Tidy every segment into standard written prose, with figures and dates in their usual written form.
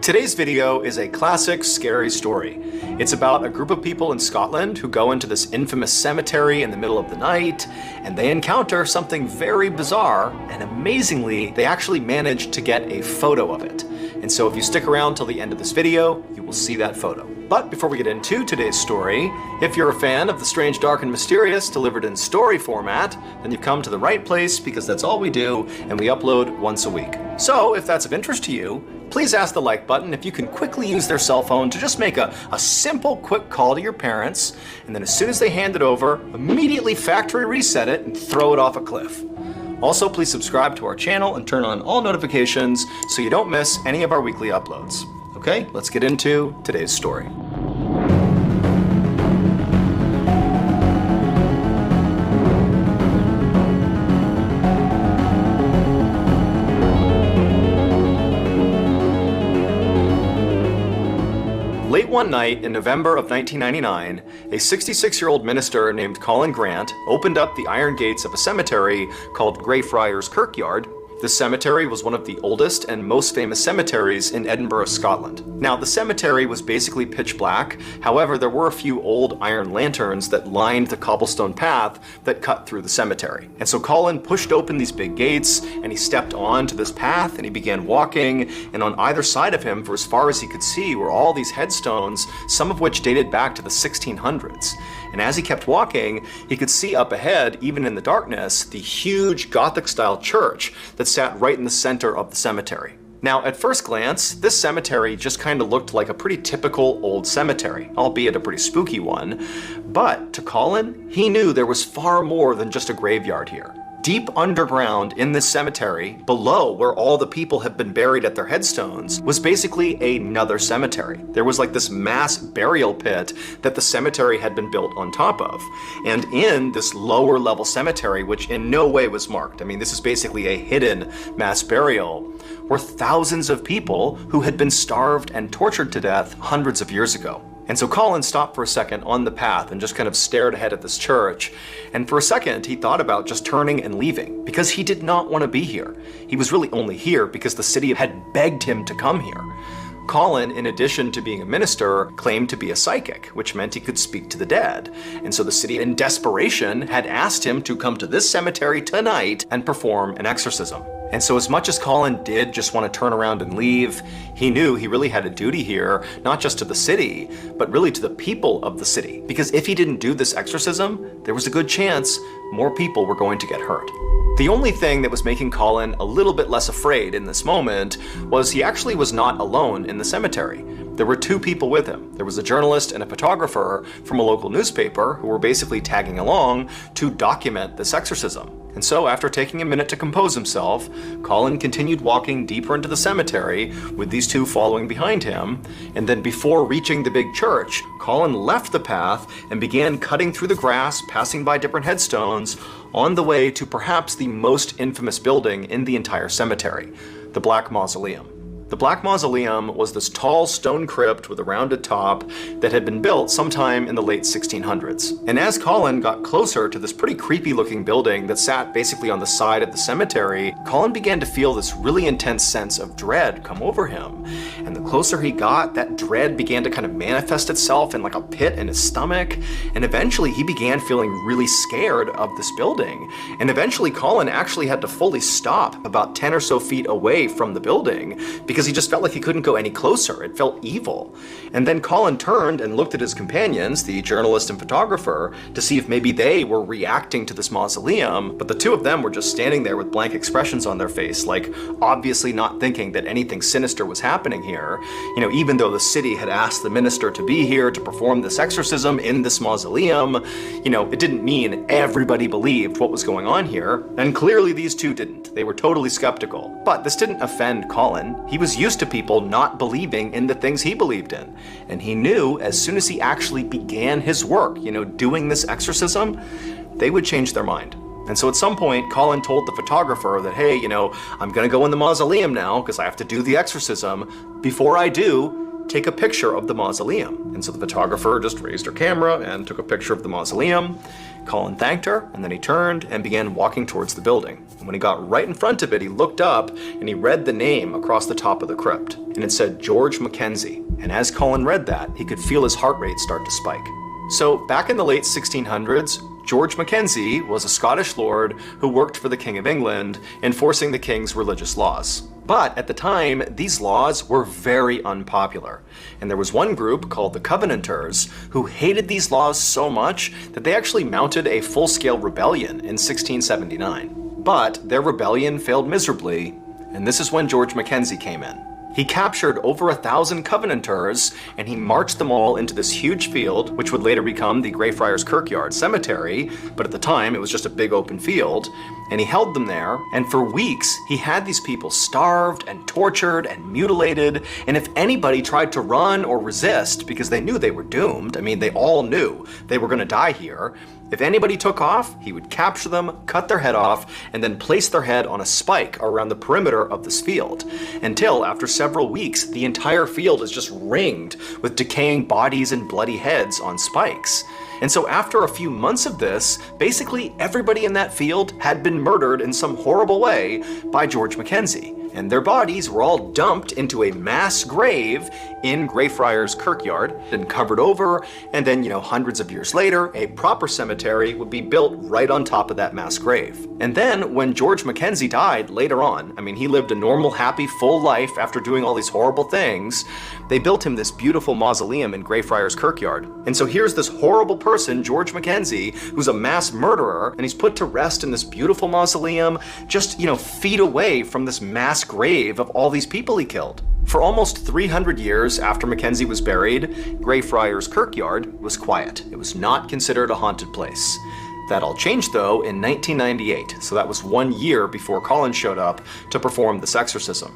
Today's video is a classic scary story. It's about a group of people in Scotland who go into this infamous cemetery in the middle of the night, and they encounter something very bizarre, and amazingly, they actually manage to get a photo of it. And so if you stick around till the end of this video, you will see that photo. But before we get into today's story, if you're a fan of the strange, dark, and mysterious delivered in story format, then you've come to the right place because that's all we do, and we upload once a week. So if that's of interest to you, please ask the like button if you can quickly use their cell phone to just make a simple quick call to your parents, and then as soon as they hand it over, immediately factory reset it and throw it off a cliff. Also, please subscribe to our channel and turn on all notifications so you don't miss any of our weekly uploads. Okay, let's get into today's story. Late one night in November of 1999, a 66-year-old minister named Colin Grant opened up the iron gates of a cemetery called Greyfriars Kirkyard. This cemetery was one of the oldest and most famous cemeteries in Edinburgh, Scotland. Now, the cemetery was basically pitch black. However, there were a few old iron lanterns that lined the cobblestone path that cut through the cemetery. And so Colin pushed open these big gates, and he stepped onto this path, and he began walking, and on either side of him, for as far as he could see, were all these headstones, some of which dated back to the 1600s. And as he kept walking, he could see up ahead, even in the darkness, the huge Gothic-style church that sat right in the center of the cemetery. Now, at first glance, this cemetery just kind of looked like a pretty typical old cemetery, albeit a pretty spooky one. But to Colin, he knew there was far more than just a graveyard here. Deep underground in this cemetery, below where all the people have been buried at their headstones, was basically another cemetery. There was like this mass burial pit that the cemetery had been built on top of. And in this lower level cemetery, which in no way was marked, I mean, this is basically a hidden mass burial, were thousands of people who had been starved and tortured to death hundreds of years ago. And so Colin stopped for a second on the path and just kind of stared ahead at this church. And for a second, he thought about just turning and leaving because he did not want to be here. He was really only here because the city had begged him to come here. Colin, in addition to being a minister, claimed to be a psychic, which meant he could speak to the dead. And so the city, in desperation, had asked him to come to this cemetery tonight and perform an exorcism. And so as much as Colin did just want to turn around and leave, he knew he really had a duty here, not just to the city, but really to the people of the city. Because if he didn't do this exorcism, there was a good chance more people were going to get hurt. The only thing that was making Colin a little bit less afraid in this moment was he actually was not alone in the cemetery. There were two people with him. There was a journalist and a photographer from a local newspaper who were basically tagging along to document this exorcism. And so after taking a minute to compose himself, Colin continued walking deeper into the cemetery with these two following behind him. And then before reaching the big church, Colin left the path and began cutting through the grass, passing by different headstones, on the way to perhaps the most infamous building in the entire cemetery, the Black Mausoleum. The Black Mausoleum was this tall stone crypt with a rounded top that had been built sometime in the late 1600s. And as Colin got closer to this pretty creepy looking building that sat basically on the side of the cemetery, Colin began to feel this really intense sense of dread come over him. And the closer he got, that dread began to kind of manifest itself in like a pit in his stomach. And eventually he began feeling really scared of this building. And eventually Colin actually had to fully stop about 10 or so feet away from the building because he just felt like he couldn't go any closer. It felt evil. And then Colin turned and looked at his companions, the journalist and photographer, to see if maybe they were reacting to this mausoleum, but the two of them were just standing there with blank expressions on their face, like obviously not thinking that anything sinister was happening here. You know, even though the city had asked the minister to be here to perform this exorcism in this mausoleum, you know, it didn't mean everybody believed what was going on here, and clearly these two didn't. They were totally skeptical. But this didn't offend Colin. He was used to people not believing in the things he believed in. And he knew as soon as he actually began his work, you know, doing this exorcism, they would change their mind. And so at some point, Colin told the photographer that, hey, you know, I'm gonna go in the mausoleum now because I have to do the exorcism. Before I do, take a picture of the mausoleum. And so the photographer just raised her camera and took a picture of the mausoleum. Colin thanked her, and then he turned and began walking towards the building. And when he got right in front of it, he looked up and he read the name across the top of the crypt. And it said George Mackenzie. And as Colin read that, he could feel his heart rate start to spike. So back in the late 1600s, George Mackenzie was a Scottish lord who worked for the King of England, enforcing the king's religious laws. But at the time, these laws were very unpopular. And there was one group called the Covenanters who hated these laws so much that they actually mounted a full-scale rebellion in 1679. But their rebellion failed miserably, and this is when George Mackenzie came in. He captured over 1,000 Covenanters, and he marched them all into this huge field, which would later become the Greyfriars Kirkyard Cemetery, but at the time it was just a big open field, and he held them there, and for weeks he had these people starved and tortured and mutilated, and if anybody tried to run or resist, because they knew they were doomed, I mean, they all knew they were gonna die here, if anybody took off, he would capture them, cut their head off, and then place their head on a spike around the perimeter of this field, until after several weeks, the entire field is just ringed with decaying bodies and bloody heads on spikes. And so after a few months of this, basically everybody in that field had been murdered in some horrible way by George Mackenzie. And their bodies were all dumped into a mass grave in Greyfriars Kirkyard and covered over, and then, hundreds of years later, a proper cemetery would be built right on top of that mass grave. And then when George Mackenzie died later on, I mean, he lived a normal, happy, full life after doing all these horrible things, they built him this beautiful mausoleum in Greyfriars Kirkyard. And so here's this horrible person, George Mackenzie, who's a mass murderer, and he's put to rest in this beautiful mausoleum, just, feet away from this mass grave of all these people he killed. For almost 300 years after Mackenzie was buried, Greyfriars Kirkyard was quiet. It was not considered a haunted place. That all changed though in 1998, so that was 1 year before Colin showed up to perform this exorcism.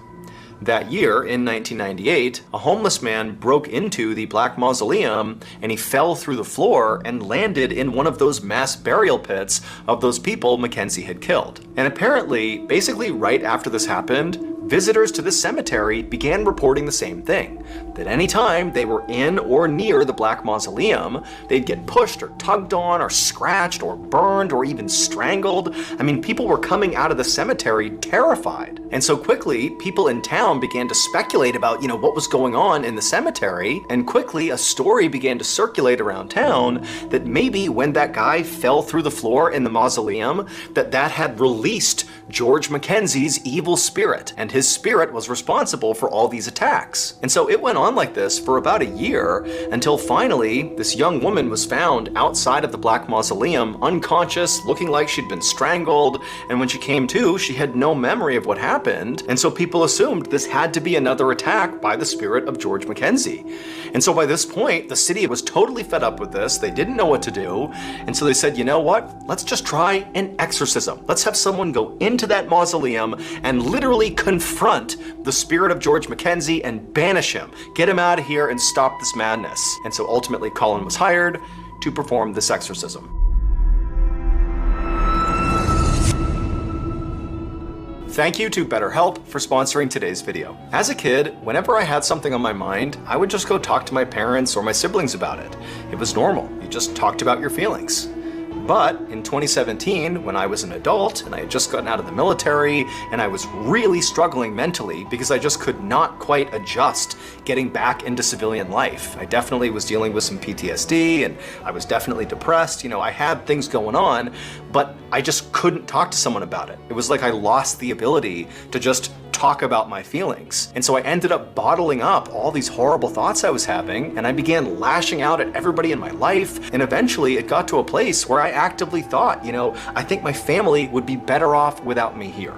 That year, in 1998, a homeless man broke into the Black Mausoleum and he fell through the floor and landed in one of those mass burial pits of those people Mackenzie had killed. And apparently, basically right after this happened, visitors to this cemetery began reporting the same thing, that anytime they were in or near the Black Mausoleum, they'd get pushed or tugged on or scratched or burned or even strangled. I mean, people were coming out of the cemetery terrified. And so quickly, people in town began to speculate about, what was going on in the cemetery, and quickly a story began to circulate around town that maybe when that guy fell through the floor in the mausoleum, that had released George Mackenzie's evil spirit, and his spirit was responsible for all these attacks. And so it went on like this for about a year, until finally this young woman was found outside of the Black Mausoleum, unconscious, looking like she'd been strangled, and when she came to, she had no memory of what happened, and so people assumed this had to be another attack by the spirit of George Mackenzie. And so by this point, the city was totally fed up with this, they didn't know what to do, and so they said, you know what, let's just try an exorcism. Let's have someone go into that mausoleum and literally confront the spirit of George Mackenzie and banish him, get him out of here and stop this madness. And so ultimately Colin was hired to perform this exorcism. Thank you to BetterHelp for sponsoring today's video. As a kid, whenever I had something on my mind, I would just go talk to my parents or my siblings about it. It was normal. You just talked about your feelings. But in 2017, when I was an adult and I had just gotten out of the military and I was really struggling mentally because I just could not quite adjust getting back into civilian life. I definitely was dealing with some PTSD and I was definitely depressed. I had things going on, but I just couldn't talk to someone about it. It was like I lost the ability to just talk about my feelings. And so I ended up bottling up all these horrible thoughts I was having, and I began lashing out at everybody in my life, and eventually it got to a place where I actively thought, I think my family would be better off without me here.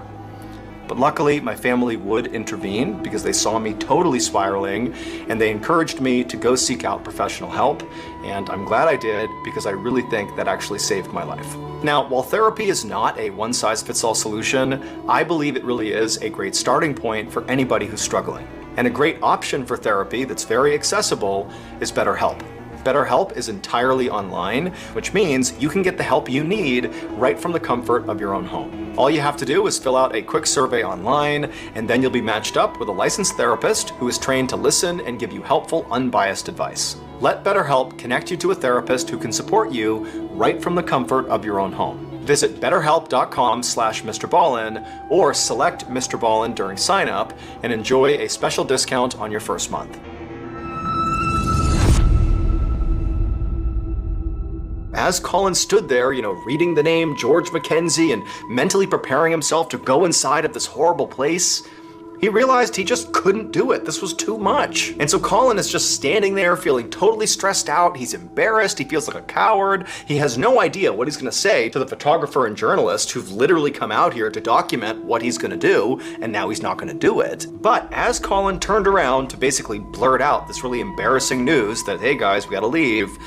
But luckily, my family would intervene because they saw me totally spiraling, and they encouraged me to go seek out professional help, and I'm glad I did because I really think that actually saved my life. Now, while therapy is not a one-size-fits-all solution, I believe it really is a great starting point for anybody who's struggling. And a great option for therapy that's very accessible is BetterHelp. BetterHelp is entirely online, which means you can get the help you need right from the comfort of your own home. All you have to do is fill out a quick survey online, and then you'll be matched up with a licensed therapist who is trained to listen and give you helpful, unbiased advice. Let BetterHelp connect you to a therapist who can support you right from the comfort of your own home. Visit betterhelp.com/MrBallin or select Mr. Ballin during sign up and enjoy a special discount on your first month. As Colin stood there, reading the name George Mackenzie and mentally preparing himself to go inside of this horrible place, he realized he just couldn't do it. This was too much. And so Colin is just standing there feeling totally stressed out. He's embarrassed. He feels like a coward. He has no idea what he's going to say to the photographer and journalist who've literally come out here to document what he's going to do, and now he's not going to do it. But as Colin turned around to basically blurt out this really embarrassing news that, hey guys, we gotta leave,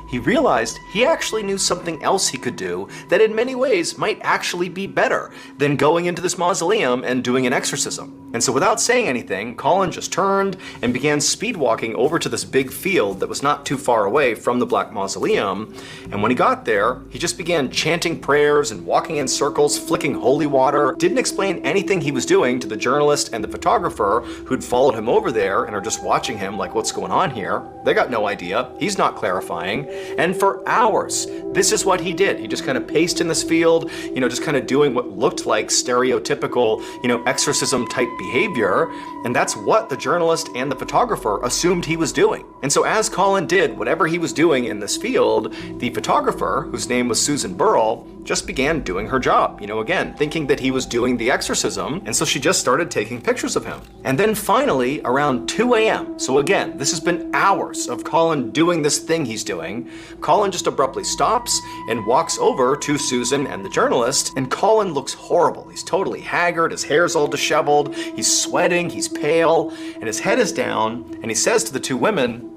he realized he actually knew something else he could do that in many ways might actually be better than going into this mausoleum and doing an exorcism. And so without saying anything, Colin just turned and began speed walking over to this big field that was not too far away from the Black Mausoleum. And when he got there, he just began chanting prayers and walking in circles, flicking holy water, didn't explain anything he was doing to the journalist and the photographer who'd followed him over there and are just watching him like, what's going on here? They got no idea. He's not clarifying. And for hours, this is what he did. He just kind of paced in this field, just kind of doing what looked like stereotypical, exorcism type behavior. And that's what the journalist and the photographer assumed he was doing. And so as Colin did whatever he was doing in this field, the photographer, whose name was Susan Burrell, just began doing her job, again, thinking that he was doing the exorcism. And so she just started taking pictures of him. And then finally, around 2 a.m., so again, this has been hours of Colin doing this thing he's doing, Colin just abruptly stops and walks over to Susan and the journalist, and Colin looks horrible. He's totally haggard, his hair's all disheveled, he's sweating, he's pale, and his head is down, and he says to the two women,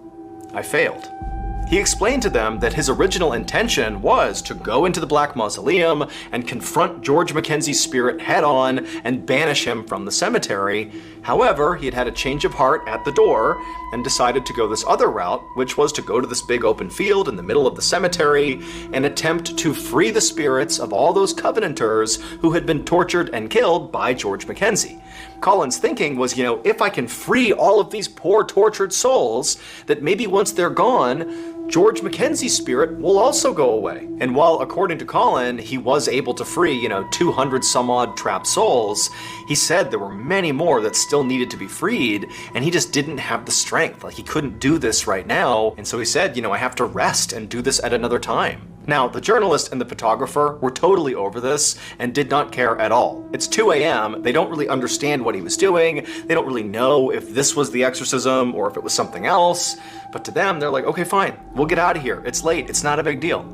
"I failed." He explained to them that his original intention was to go into the Black Mausoleum and confront George Mackenzie's spirit head on and banish him from the cemetery. However, he had had a change of heart at the door and decided to go this other route, which was to go to this big open field in the middle of the cemetery and attempt to free the spirits of all those Covenanters who had been tortured and killed by George Mackenzie. Colin's thinking was, if I can free all of these poor tortured souls, that maybe once they're gone, George Mackenzie's spirit will also go away. And while, according to Colin, he was able to free, 200 some odd trapped souls, he said there were many more that still needed to be freed, and he just didn't have the strength. Like, he couldn't do this right now. And so he said, I have to rest and do this at another time. Now, the journalist and the photographer were totally over this and did not care at all. It's 2 a.m., they don't really understand what he was doing, they don't really know if this was the exorcism or if it was something else, but to them, they're like, okay, fine, we'll get out of here, it's late, it's not a big deal.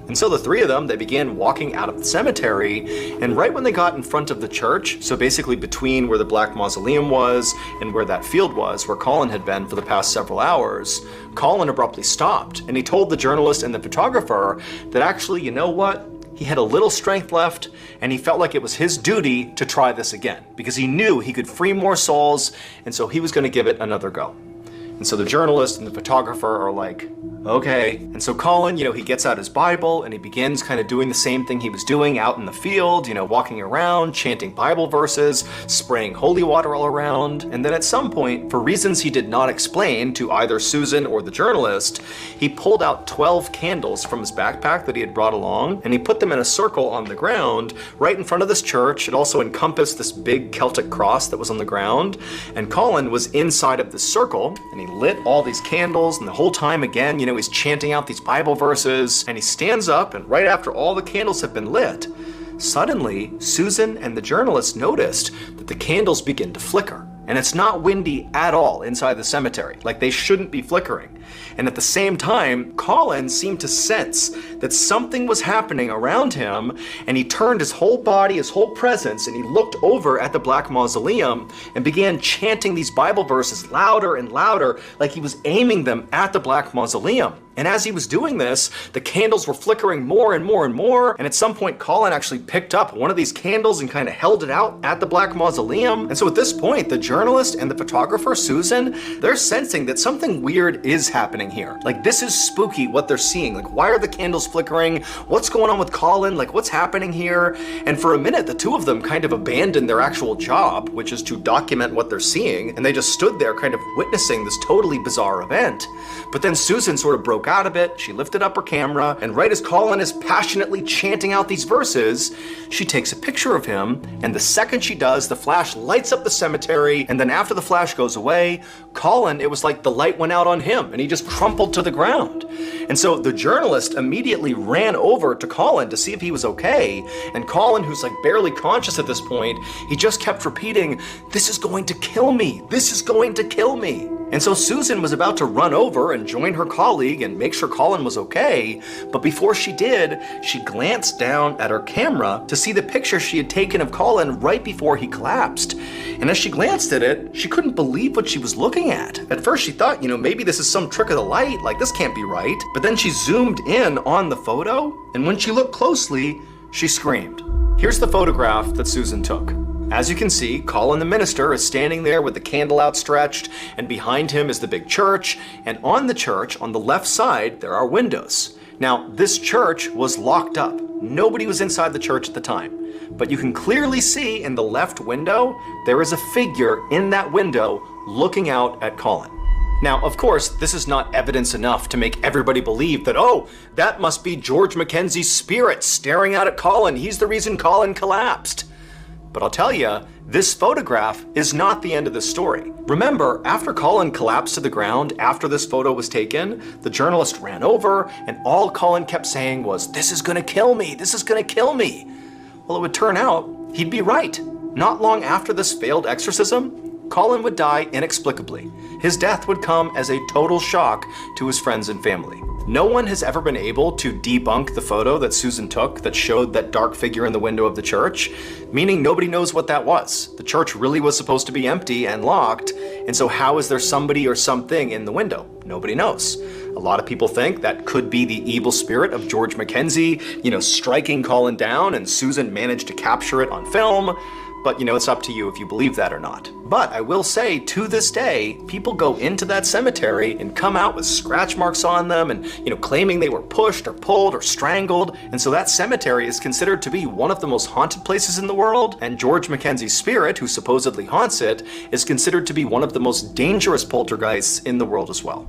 And so the three of them, they began walking out of the cemetery, and right when they got in front of the church, so basically between where the Black Mausoleum was and where that field was, where Colin had been for the past several hours, Colin abruptly stopped, and he told the journalist and the photographer that actually, you know what? He had a little strength left, and he felt like it was his duty to try this again, because he knew he could free more souls, and so he was going to give it another go. And so the journalist and the photographer are like, okay. And so Colin, he gets out his Bible and he begins kind of doing the same thing he was doing out in the field, walking around, chanting Bible verses, spraying holy water all around. And then at some point, for reasons he did not explain to either Susan or the journalist, he pulled out 12 candles from his backpack that he had brought along, and he put them in a circle on the ground right in front of this church. It also encompassed this big Celtic cross that was on the ground. And Colin was inside of this circle, and he lit all these candles, and the whole time again, he's chanting out these Bible verses, and he stands up, and right after all the candles have been lit, suddenly Susan and the journalist noticed that the candles begin to flicker. And it's not windy at all inside the cemetery. Like, they shouldn't be flickering. And at the same time, Colin seemed to sense that something was happening around him, and he turned his whole body, his whole presence, and he looked over at the Black Mausoleum and began chanting these Bible verses louder and louder, like he was aiming them at the Black Mausoleum. And as he was doing this, the candles were flickering more and more and more, and at some point Colin actually picked up one of these candles and kind of held it out at the Black Mausoleum. And so at this point, the journalist and the photographer, Susan, they're sensing that something weird is happening here. Like, this is spooky what they're seeing. Like, why are the candles flickering? What's going on with Colin? Like, what's happening here? And for a minute, the two of them kind of abandoned their actual job, which is to document what they're seeing, and they just stood there kind of witnessing this totally bizarre event. But then Susan sort of broke out of it. She lifted up her camera, and right as Colin is passionately chanting out these verses, she takes a picture of him, and the second she does, the flash lights up the cemetery, and then after the flash goes away, Colin, it was like the light went out on him, and he just crumpled to the ground. And so the journalist immediately ran over to Colin to see if he was okay, and Colin, who's like barely conscious at this point, he just kept repeating, "This is going to kill me, this is going to kill me." And so Susan was about to run over and join her colleague and make sure Colin was okay, but before she did, she glanced down at her camera to see the picture she had taken of Colin right before he collapsed. And as she glanced at it, she couldn't believe what she was looking at. At first she thought, maybe this is some trick of the light, like this can't be right. But then she zoomed in on the photo, and when she looked closely, she screamed. Here's the photograph that Susan took. As you can see, Colin the minister is standing there with the candle outstretched, and behind him is the big church, and on the church, on the left side, there are windows. Now, this church was locked up. Nobody was inside the church at the time. But you can clearly see in the left window, there is a figure in that window looking out at Colin. Now, of course, this is not evidence enough to make everybody believe that, oh, that must be George Mackenzie's spirit staring out at Colin. He's the reason Colin collapsed. But I'll tell you, this photograph is not the end of the story. Remember, after Colin collapsed to the ground, after this photo was taken, the journalist ran over, and all Colin kept saying was, "This is gonna kill me, this is gonna kill me." Well, it would turn out he'd be right. Not long after this failed exorcism, Colin would die inexplicably. His death would come as a total shock to his friends and family. No one has ever been able to debunk the photo that Susan took that showed that dark figure in the window of the church, meaning nobody knows what that was. The church really was supposed to be empty and locked, and so how is there somebody or something in the window? Nobody knows. A lot of people think that could be the evil spirit of George Mackenzie, striking Colin down, and Susan managed to capture it on film. But, it's up to you if you believe that or not. But I will say, to this day, people go into that cemetery and come out with scratch marks on them and, claiming they were pushed or pulled or strangled. And so that cemetery is considered to be one of the most haunted places in the world. And George Mackenzie's spirit, who supposedly haunts it, is considered to be one of the most dangerous poltergeists in the world as well.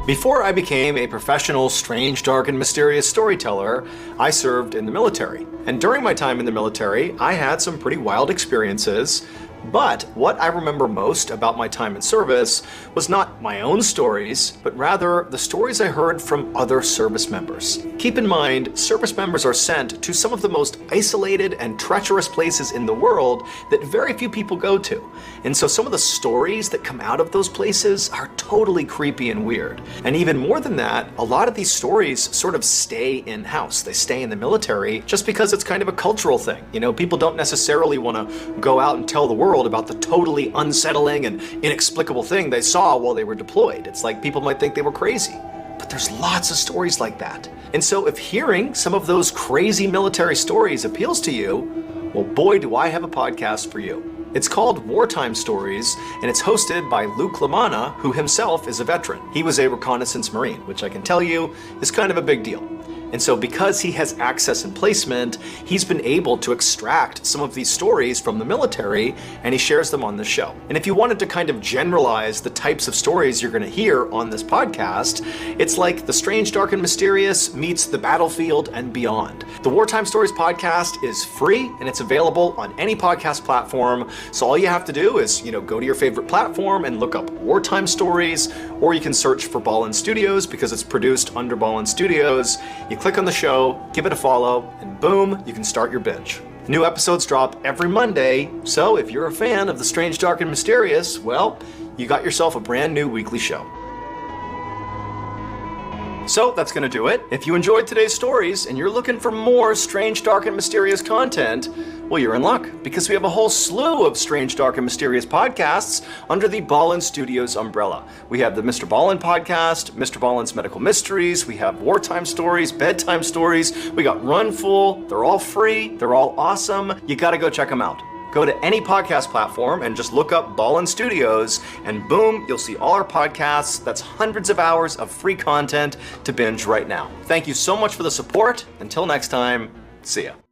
Before I became a professional, strange, dark, and mysterious storyteller, I served in the military. And during my time in the military, I had some pretty wild experiences. But what I remember most about my time in service was not my own stories, but rather the stories I heard from other service members. Keep in mind, service members are sent to some of the most isolated and treacherous places in the world that very few people go to. And so some of the stories that come out of those places are totally creepy and weird. And even more than that, a lot of these stories sort of stay in-house. They stay in the military just because it's kind of a cultural thing. People don't necessarily want to go out and tell the world about the totally unsettling and inexplicable thing they saw while they were deployed. It's like people might think they were crazy. But there's lots of stories like that. And so if hearing some of those crazy military stories appeals to you, well, boy, do I have a podcast for you. It's called Wartime Stories, and it's hosted by Luke LaManna, who himself is a veteran. He was a reconnaissance Marine, which I can tell you is kind of a big deal. And so because he has access and placement, he's been able to extract some of these stories from the military, and he shares them on the show. And if you wanted to kind of generalize the types of stories you're going to hear on this podcast, it's like the strange, dark, and mysterious meets the battlefield and beyond. The Wartime Stories podcast is free, and it's available on any podcast platform. So all you have to do is, go to your favorite platform and look up Wartime Stories, or you can search for Ballin Studios because it's produced under Ballin Studios. You click on the show, give it a follow, and boom, you can start your binge. New episodes drop every Monday, so if you're a fan of the strange, dark, and mysterious, well, you got yourself a brand new weekly show. So that's going to do it. If you enjoyed today's stories and you're looking for more strange, dark, and mysterious content, well, you're in luck, because we have a whole slew of strange, dark, and mysterious podcasts under the Ballin Studios umbrella. We have the Mr. Ballin podcast, Mr. Ballin's Medical Mysteries, we have wartime stories, bedtime stories, we got Run Fool. They're all free, they're all awesome. You gotta go check them out. Go to any podcast platform and just look up Ballin Studios, and boom, you'll see all our podcasts. That's hundreds of hours of free content to binge right now. Thank you so much for the support. Until next time, see ya.